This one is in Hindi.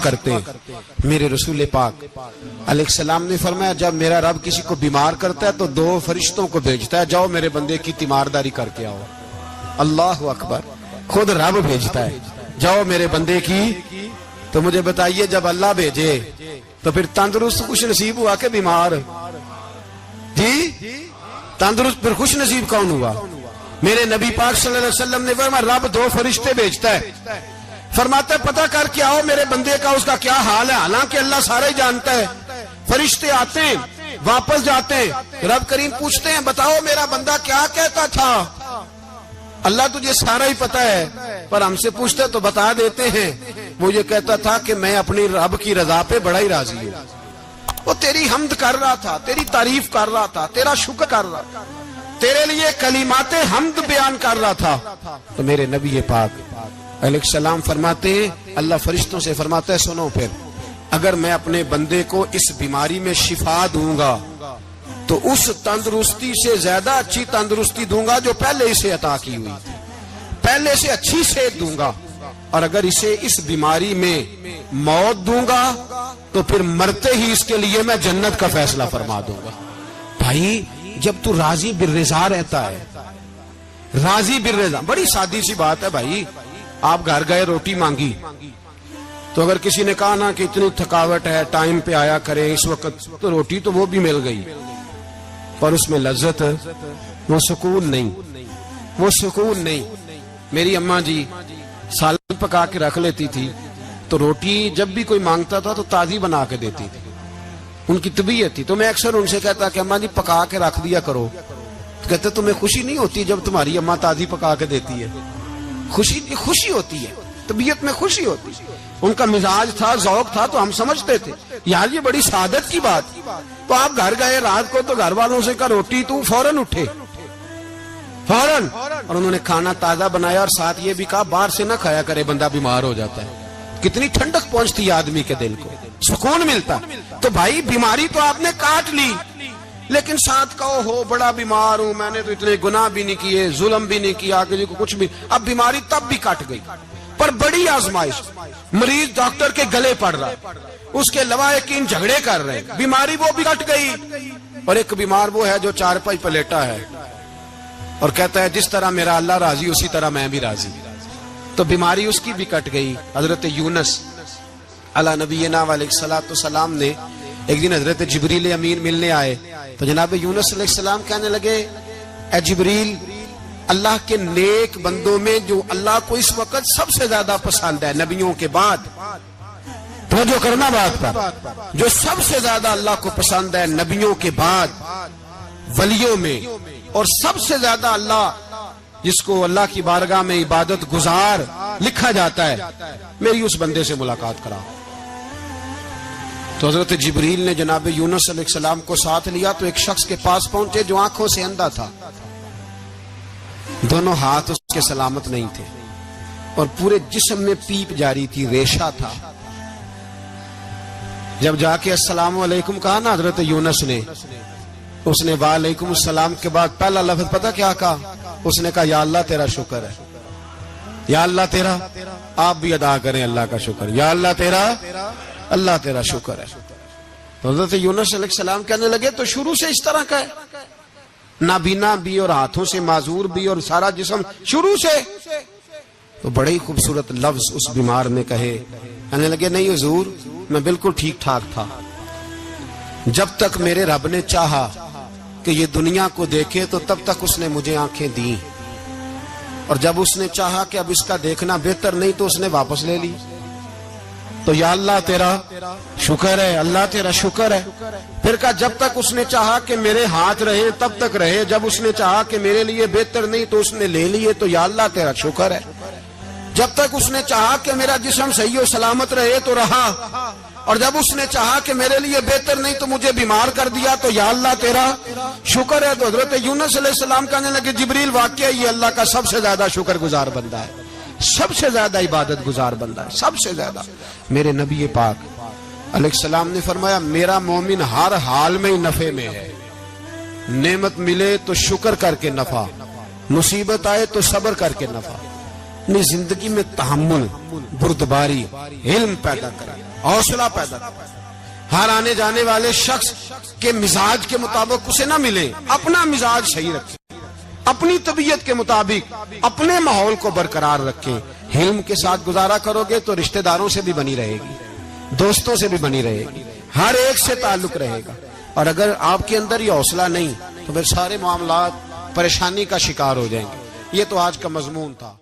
करते मेरे रसूल पाक अलैहिस्सलाम ने फरमाया, जब मेरा रब किसी को बीमार करता है तो 2 फरिश्तों को भेजता है, जाओ मेरे बंदे की तीमारदारी करके आओ। अल्लाह अकबर, खुद रब भेजता है, जाओ मेरे बंदे की। तो मुझे बताइए, जब अल्लाह भेजे तो फिर तंदुरुस्त खुश नसीब हुआ के बीमार? जी, तंदुरुस्त फिर खुश नसीब कौन हुआ? मेरे नबी पाक सल्लल्लाहु अलैहि वसल्लम ने फरमाया, रब 2 फरिश्ते भेजता है, फरमाता है पता करके आओ मेरे बंदे का उसका क्या हाल है। हालांकि अल्लाह सारा ही जानता है। फरिश्ते आते हैं, वापस जाते हैं, रब करीम पूछते हैं, बताओ मेरा बंदा क्या कहता था। अल्लाह तुझे सारा ही पता है, पर हमसे पूछते तो बता देते हैं। वो ये कहता था कि मैं अपनी रब की रजा पे बड़ा ही राजी हूँ। वो तेरी हमद कर रहा था, तेरी तारीफ कर रहा था, तेरा शुक्र कर रहा था, तेरे लिए कलीमाते हमद बयान कर रहा था। तो मेरे नबी पाक अलैहिस्सलाम फरमाते हैं, अल्लाह फरिश्तों से फरमाता है, सुनो फिर, अगर मैं अपने बंदे को इस बीमारी में शिफा दूंगा तो उस तंदुरुस्ती से ज्यादा अच्छी तंदुरुस्ती दूंगा जो पहले इसे अता की हुई थी, पहले से अच्छी सेहत दूंगा। और अगर इसे इस बीमारी में मौत दूंगा तो फिर मरते ही इसके लिए मैं जन्नत का फैसला फरमा दूंगा। भाई, जब तू राजी बिर्रिज़ा रहता है, राजी बिर्रिज़ा, बड़ी सादी सी बात है भाई। आप घर गए, रोटी मांगी, तो अगर किसी ने कहा ना कि इतनी थकावट है, टाइम पे आया करें इस वक्त, तो रोटी तो वो भी मिल गई, पर उसमें लज्जत, वो सुकून नहीं, वो सुकून नहीं। मेरी अम्मा जी सालन पका के रख लेती थी, तो रोटी जब भी कोई मांगता था तो ताजी बना के देती थी। उनकी तबीयत थी, तो मैं अक्सर उनसे कहता कि अम्मा जी पका के रख दिया करो। तो कहते तुम्हें खुशी नहीं होती जब तुम्हारी अम्मा ताजी पका के देती है? खुशी होती है, तबीयत में खुशी होती है। उनका मिजाज था, जौक था, तो हम समझते थे यार ये बड़ी सादत की बात। तो आप घर गए रात को, तो घर वालों से कहा रोटी, तू फौरन उठे, फौरन। और उन्होंने खाना ताजा बनाया और साथ ये भी कहा बाहर से ना खाया करे, बंदा बीमार हो जाता है। कितनी ठंडक पहुंचती आदमी के दिल को, सुकून मिलता। तो भाई बीमारी तो आपने काट ली, लेकिन साथ कहो हो बड़ा बीमार हूं, मैंने तो इतने गुनाह भी नहीं किए, जुल्म भी नहीं किया, किसी को कुछ भी। अब बीमारी तब भी कट गई, पर बड़ी आजमाइश, मरीज डॉक्टर के गले पड़ रहा है, उसके लवाहिकीन झगड़े कर रहे हैं, बीमारी वो भी कट गई। और एक बीमार वो है जो चारपाई पर लेटा है और कहता है जिस तरह मेरा अल्लाह राजी उसी तरह मैं भी राजी। तो बीमारी उसकी भी कट गई। हजरत यूनुस अला नबीना अलैहिस्सलातु सलाम ने एक दिन हजरत जिब्रील अमीन मिलने आए, तो जनाब यूनुस अलैहिस्सलाम कहने लगे, ए जिब्रील, अल्लाह के नेक बंदों में जो अल्लाह को इस वक्त सबसे ज्यादा पसंद है नबियों के बाद, तो जो करना बात पर, जो सबसे ज्यादा अल्लाह को पसंद है नबियों के बाद वलियों में, और सबसे ज्यादा अल्लाह जिसको अल्लाह की बारगाह में इबादत गुजार लिखा जाता है, मेरी उस बंदे से मुलाकात करा। तो हजरत जिब्रील ने जनाब यूनुस अलैहिस्सलाम को साथ लिया, तो एक शख्स के पास पहुंचे जो आंखों से अंधा था, दोनों हाथ उसके सलामत नहीं थे और पूरे जिस्म में पीप जारी थी, रेशा था। जब जाके अस्सलाम वालेकुम कहा ना हजरत यूनुस ने, उसने वालेकुम सलाम के बाद पहला लफ्ज पता क्या कहा? उसने कहा या अल्लाह तेरा शुक्र है, या अल्लाह तेरा, आप भी अदा करें अल्लाह का शुक्र, या अल्लाह तेरा, अल्लाह तेरा शुक्र है। तो हजरत यूनुस अलैहिस्सलाम कहने लगे तो शुरू से इस तरह का है, नाबीना भी और हाथों से माजूर भी और सारा जिस्म शुरू से। तो बड़े ही खूबसूरत लफ्ज उस बीमार ने कहे, कहने लगे नहीं हुजूर, मैं बिल्कुल ठीक ठाक था, जब तक मेरे रब ने चाहा कि ये दुनिया को देखे तो तब तक उसने मुझे आंखें दी, और जब उसने चाहा कि अब इसका देखना बेहतर नहीं तो उसने वापस ले ली। तो या अल्लाह तेरा शुक्र है, अल्लाह तेरा शुक्र है। फिर कहा जब तक उसने चाहा कि मेरे हाथ रहे तब तक रहे, जब उसने चाहा कि मेरे लिए बेहतर नहीं तो उसने ले लिए, तो या अल्लाह तेरा शुक्र है। जब तक उसने चाहा कि मेरा जिस्म सही और सलामत रहे तो रहा, और जब उसने चाहा कि मेरे लिए बेहतर नहीं तो मुझे बीमार कर दिया, तो या अल्लाह तेरा शुक्र है। तो हजरत यूनुस अलैहिस्सलाम कहने लगे जिब्रील वाकई ये अल्लाह का सबसे ज्यादा शुक्रगुजार बंदा है, सबसे ज्यादा इबादत गुजार बंदा है, सबसे ज्यादा। मेरे नबी पाक अलैहिस्सलाम ने फरमाया मेरा मोमिन हर हाल में ही नफे में है, नेमत मिले तो शुक्र करके नफा, मुसीबत आए तो सब्र करके नफा। अपनी जिंदगी में तहम्मुल, बुर्दबारी, इल्म पैदा करे, हौसला पैदा करें। हर आने जाने वाले शख्स के मिजाज के मुताबिक उसे ना मिले, अपना मिजाज सही रखे, अपनी तबीयत के मुताबिक अपने माहौल को बरकरार रखे। हिल्म के साथ गुजारा करोगे तो रिश्तेदारों से भी बनी रहेगी, दोस्तों से भी बनी रहेगी, हर एक से ताल्लुक रहेगा। और अगर आपके अंदर ये हौसला नहीं तो फिर सारे मामलात परेशानी का शिकार हो जाएंगे। ये तो आज का मजमून था।